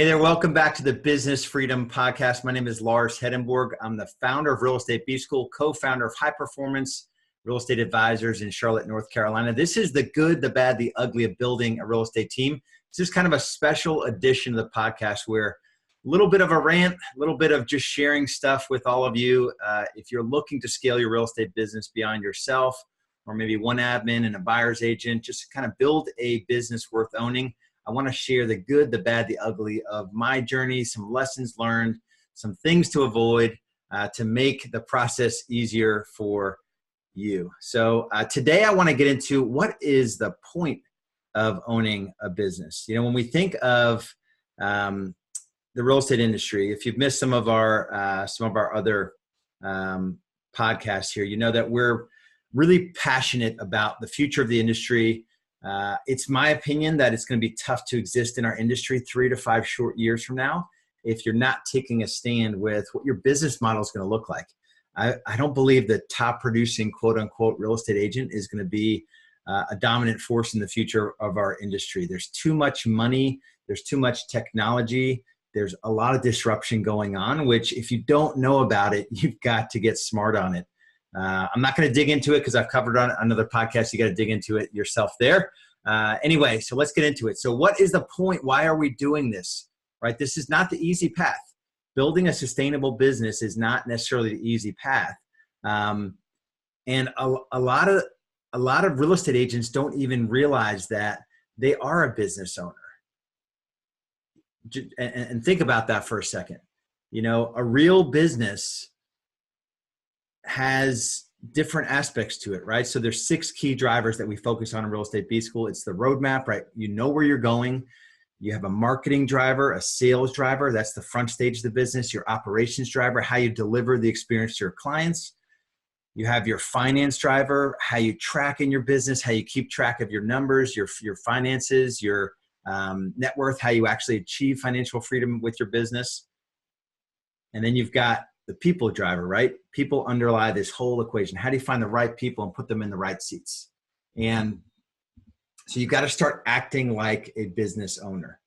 Hey there, welcome back to the Business Freedom Podcast. My name is Lars Hedenborg. I'm the founder of Real Estate B School, co-founder of High Performance Real Estate Advisors in Charlotte, North Carolina. This is the good, the bad, the ugly of building a real estate team. This is kind of a special edition of the podcast where a little bit of a rant, a little bit of just sharing stuff with all of you. If you're looking to scale your real estate business beyond yourself, or maybe one admin and a buyer's agent, just kind of build a business worth owning. I want to share the good, the bad, the ugly of my journey, some lessons learned, some things to avoid to make the process easier for you. So today I want to get into what is the point of owning a business. You know, when we think of the real estate industry, if you've missed some of our other podcasts here, you know that we're really passionate about the future of the industry. It's my opinion that it's going to be tough to exist in our industry 3 to 5 short years from now if you're not taking a stand with what your business model is going to look like. I don't believe the top producing quote unquote real estate agent is going to be a dominant force in the future of our industry. There's too much money. There's too much technology. There's a lot of disruption going on, which if you don't know about it, you've got to get smart on it. I'm not going to dig into it because I've covered on another podcast. You got to dig into it yourself there. Anyway, so let's get into it. So what is the point? Why are we doing this? Right? This is not the easy path. Building a sustainable business is not necessarily the easy path. And a lot of real estate agents don't even realize that they are a business owner. And think about that for a second. You know, a real business has different aspects to it, right? So there's 6 key drivers that we focus on in Real Estate B School. It's the roadmap, right? You know where you're going. You have a marketing driver, a sales driver. That's the front stage of the business. Your operations driver, how you deliver the experience to your clients. You have your finance driver, how you track in your business, how you keep track of your numbers, your finances, your net worth, how you actually achieve financial freedom with your business. And then you've got the people driver, right? People underlie this whole equation. How do you find the right people and put them in the right seats? And so you've got to start acting like a business owner.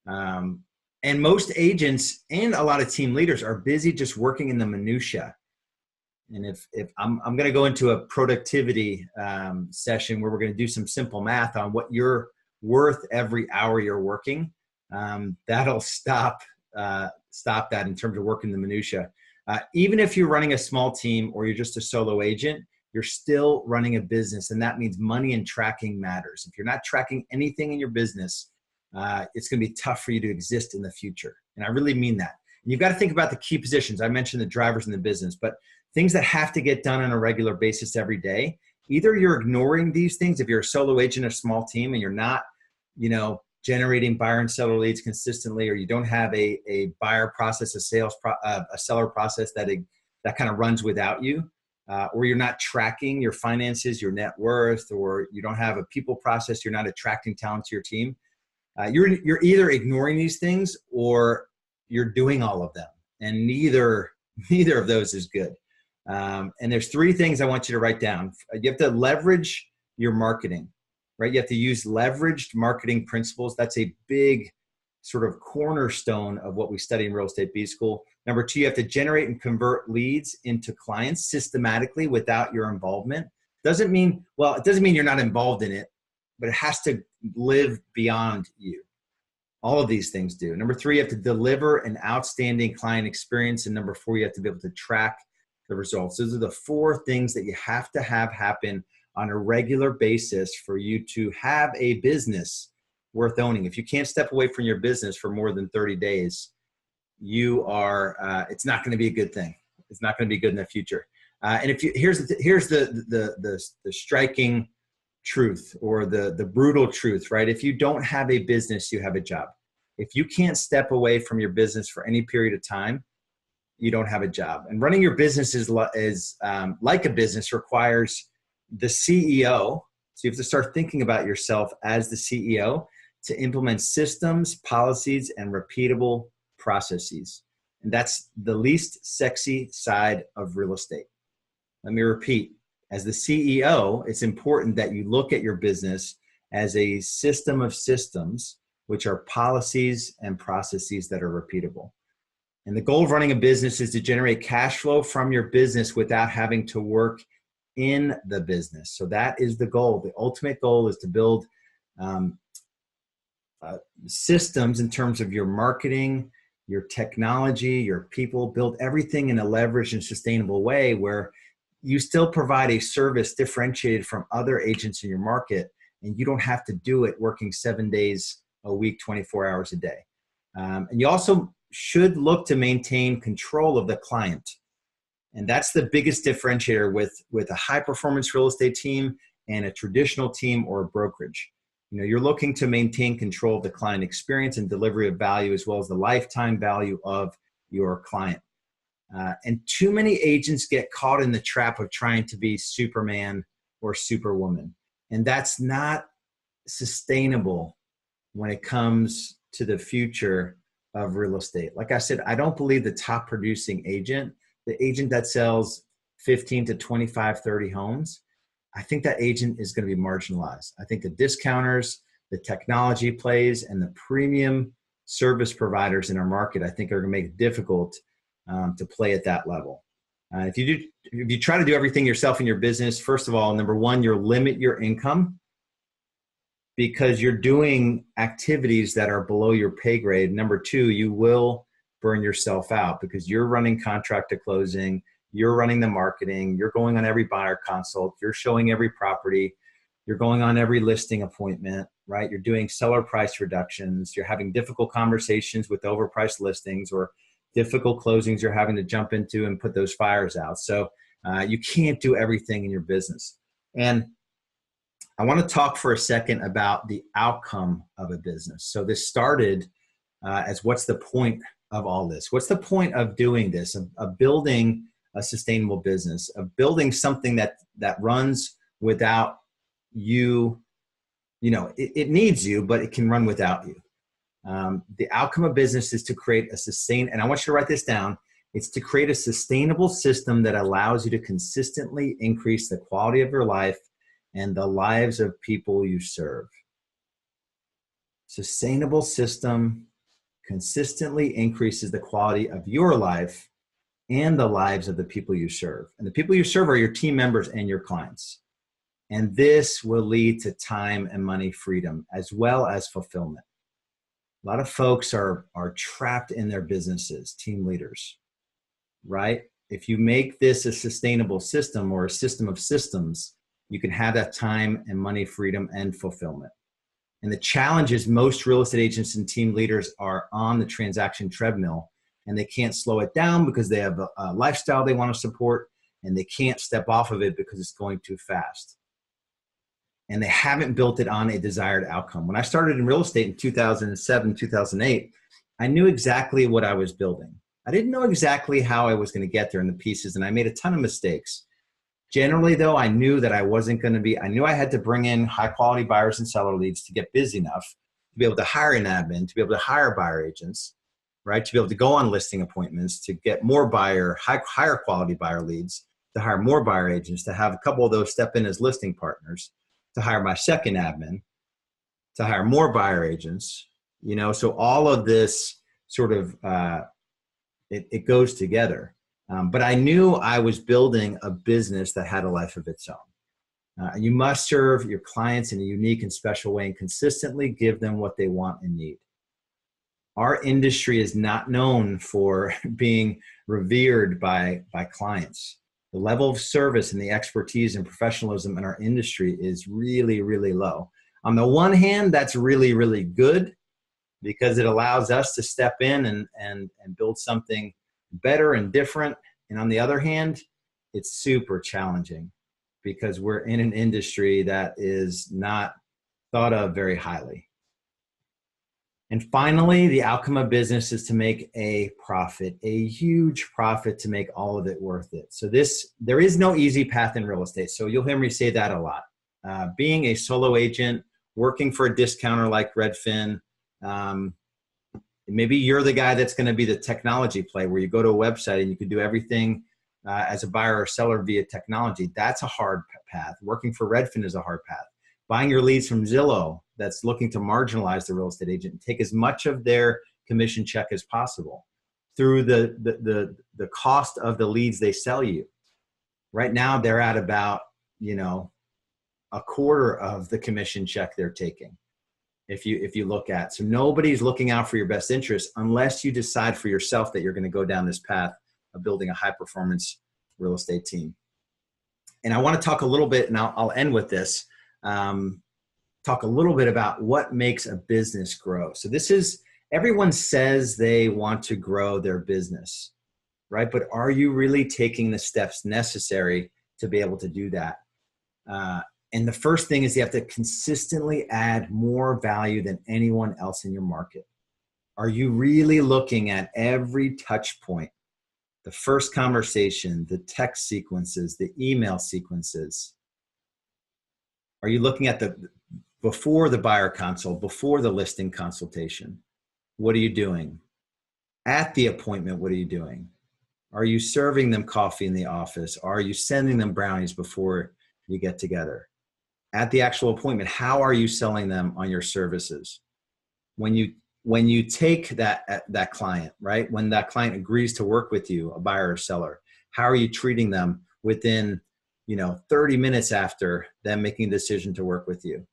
And most agents and a lot of team leaders are busy just working in the minutia. And if I'm going to go into a productivity session where we're going to do some simple math on what you're worth every hour you're working, that'll stop that in terms of working the minutia. Even if you're running a small team or you're just a solo agent, you're still running a business, and that means money and tracking matters. If you're not tracking anything in your business, it's going to be tough for you to exist in the future. And I really mean that. And you've got to think about the key positions. I mentioned the drivers in the business, but things that have to get done on a regular basis every day. Either you're ignoring these things if you're a solo agent or a small team and you're not, generating buyer and seller leads consistently, or you don't have a buyer process, a seller process that kind of runs without you, or you're not tracking your finances, your net worth, or you don't have a people process, you're not attracting talent to your team. You're either ignoring these things or you're doing all of them, and neither of those is good. And there's 3 things I want you to write down. You have to leverage your marketing. Right? You have to use leveraged marketing principles. That's a big sort of cornerstone of what we study in Real Estate B School. Number 2, you have to generate and convert leads into clients systematically without your involvement. It doesn't mean you're not involved in it, but it has to live beyond you. All of these things do. Number 3, you have to deliver an outstanding client experience. And number 4, you have to be able to track the results. Those are the 4 things that you have to have happen on a regular basis for you to have a business worth owning. If you can't step away from your business for more than 30 days, it's not going to be a good thing. It's not going to be good in the future. And here's the striking truth, or the brutal truth, right? If you don't have a business, you have a job. If you can't step away from your business for any period of time, you don't have a job. And running your business is like a business, requires the CEO. So you have to start thinking about yourself as the CEO to implement systems, policies, and repeatable processes. And that's the least sexy side of real estate. Let me repeat. As the CEO, it's important that you look at your business as a system of systems which are policies and processes that are repeatable. And the goal of running a business is to generate cash flow from your business without having to work in the business. So that is the goal. The ultimate goal is to build systems in terms of your marketing, your technology, your people, build everything in a leveraged and sustainable way where you still provide a service differentiated from other agents in your market, and you don't have to do it working 7 days a week, 24 hours a day. And you also should look to maintain control of the client. And that's the biggest differentiator with a high performance real estate team and a traditional team or a brokerage. You know, you're looking to maintain control of the client experience and delivery of value, as well as the lifetime value of your client. And too many agents get caught in the trap of trying to be Superman or Superwoman. And that's not sustainable when it comes to the future of real estate. Like I said, I don't believe the top producing agent, the agent that sells 15 to 25, 30 homes, I think that agent is going to be marginalized. I think the discounters, the technology plays, and the premium service providers in our market, I think are going to make it difficult to play at that level. If you try to do everything yourself in your business, first of all, number one, you'll limit your income because you're doing activities that are below your pay grade. Number two, you will burn yourself out because you're running contract to closing, you're running the marketing, you're going on every buyer consult, you're showing every property, you're going on every listing appointment, right? You're doing seller price reductions, you're having difficult conversations with overpriced listings or difficult closings you're having to jump into and put those fires out. So you can't do everything in your business. And I want to talk for a second about the outcome of a business. So this started as what's the point of all this? What's the point of doing this, of building a sustainable business, of building something that runs without you? You know, it needs you, but it can run without you. The outcome of business is to create and I want you to write this down, it's to create a sustainable system that allows you to consistently increase the quality of your life and the lives of people you serve. Sustainable system consistently increases the quality of your life and the lives of the people you serve. And the people you serve are your team members and your clients. And this will lead to time and money freedom as well as fulfillment. A lot of folks are trapped in their businesses, team leaders, right? If you make this a sustainable system or a system of systems, you can have that time and money freedom and fulfillment. And the challenge is most real estate agents and team leaders are on the transaction treadmill and they can't slow it down because they have a lifestyle they want to support and they can't step off of it because it's going too fast. And they haven't built it on a desired outcome. When I started in real estate in 2007, 2008, I knew exactly what I was building. I didn't know exactly how I was going to get there in the pieces, and I made a ton of mistakes. Generally, though, I knew that I knew I had to bring in high quality buyers and seller leads to get busy enough to be able to hire an admin, to be able to hire buyer agents, right? To be able to go on listing appointments, to get more higher quality buyer leads, to hire more buyer agents, to have a couple of those step in as listing partners, to hire my second admin, to hire more buyer agents, you know, so all of this sort of, it goes together. But I knew I was building a business that had a life of its own. You must serve your clients in a unique and special way and consistently give them what they want and need. Our industry is not known for being revered by clients. The level of service and the expertise and professionalism in our industry is really, really low. On the one hand, that's really, really good because it allows us to step in and build something better and different. And on the other hand, it's super challenging because we're in an industry that is not thought of very highly. And finally, the outcome of business is to make a profit, a huge profit, to make all of it worth it. So there is no easy path in real estate. So you'll hear me say that a lot. Being a solo agent, working for a discounter like Redfin, maybe you're the guy that's going to be the technology play where you go to a website and you can do everything as a buyer or seller via technology. That's a hard path. Working for Redfin is a hard path. buying your leads from Zillow that's looking to marginalize the real estate agent and take as much of their commission check as possible through the cost of the leads they sell you. Right now, they're at about, a quarter of the commission check they're taking. If you look at, so nobody's looking out for your best interest unless you decide for yourself that you're going to go down this path of building a high performance real estate team. And I want to talk a little bit, and I'll end with this, talk a little bit about what makes a business grow. So everyone says they want to grow their business, right? But are you really taking the steps necessary to be able to do that? And the first thing is you have to consistently add more value than anyone else in your market. Are you really looking at every touch point, the first conversation, the text sequences, the email sequences? Are you looking at before the buyer consult, before the listing consultation? What are you doing? At the appointment, what are you doing? Are you serving them coffee in the office? Are you sending them brownies before you get together? At the actual appointment, how are you selling them on your services? When you take that client, right? When that client agrees to work with you, a buyer or seller, how are you treating them within 30 minutes after them making a decision to work with you?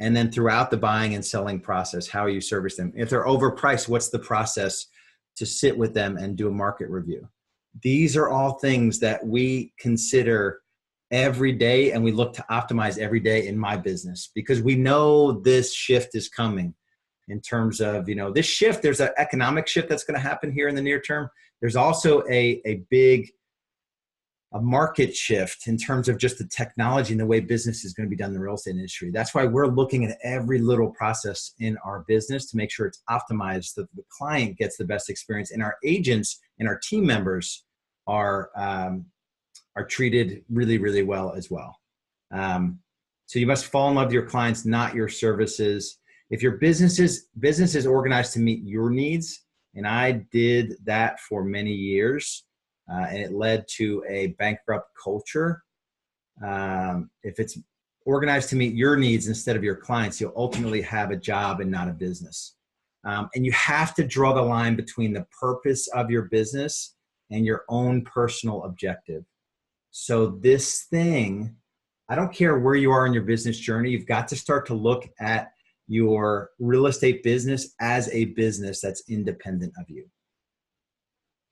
And then throughout the buying and selling process, how are you servicing them? If they're overpriced, what's the process to sit with them and do a market review? These are all things that we consider every day, and we look to optimize every day in my business, because we know this shift is coming in terms of, this shift. There's an economic shift that's going to happen here in the near term. There's also a big market shift in terms of just the technology and the way business is going to be done in the real estate industry. That's why we're looking at every little process in our business to make sure it's optimized so that the client gets the best experience, and our agents and our team members are treated really, really well as well. So you must fall in love with your clients, not your services. If your business is organized to meet your needs, and I did that for many years, and it led to a bankrupt culture. If it's organized to meet your needs instead of your clients, you'll ultimately have a job and not a business. And you have to draw the line between the purpose of your business and your own personal objective. So this thing, I don't care where you are in your business journey, you've got to start to look at your real estate business as a business that's independent of you.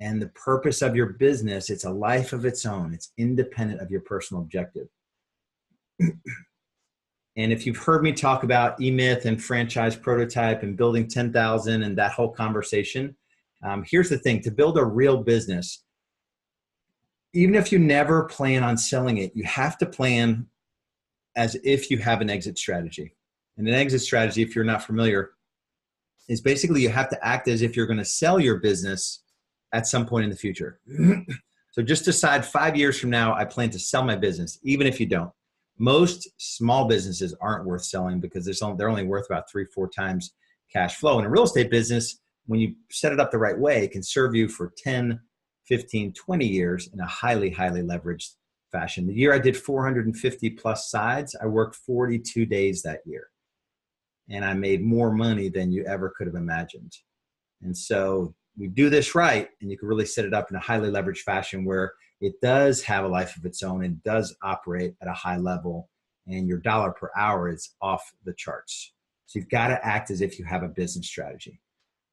And the purpose of your business, it's a life of its own. It's independent of your personal objective. And if you've heard me talk about E-Myth and franchise prototype and building 10,000 and that whole conversation, here's the thing. To build a real business, even if you never plan on selling it, you have to plan as if you have an exit strategy. And an exit strategy, if you're not familiar, is basically you have to act as if you're going to sell your business at some point in the future. So just decide 5 years from now, I plan to sell my business, even if you don't. Most small businesses aren't worth selling because they're only worth about 3-4 times cash flow. In a real estate business, when you set it up the right way, it can serve you for 10, 15, 20 years in a highly, highly leveraged fashion. The year I did 450 plus sides, I worked 42 days that year. And I made more money than you ever could have imagined. And so we do this right, and you can really set it up in a highly leveraged fashion where it does have a life of its own and does operate at a high level, and your dollar per hour is off the charts. So you've got to act as if you have a business strategy.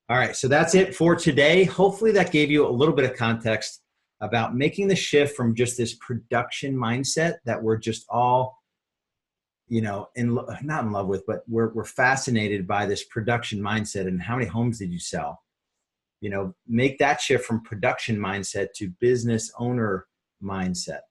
All right, so that's it for today. Hopefully that gave you a little bit of context about making the shift from just this production mindset that we're just all, not in love with, but we're fascinated by this production mindset and how many homes did you sell? Make that shift from production mindset to business owner mindset,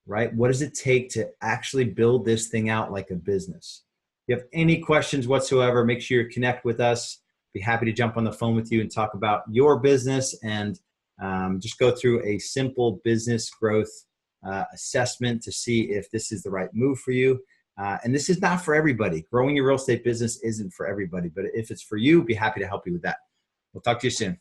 right? What does it take to actually build this thing out like a business? If you have any questions whatsoever, make sure you connect with us. Be happy to jump on the phone with you and talk about your business and just go through a simple business growth assessment to see if this is the right move for you. And this is not for everybody. Growing your real estate business isn't for everybody, but if it's for you, be happy to help you with that. We'll talk to you soon.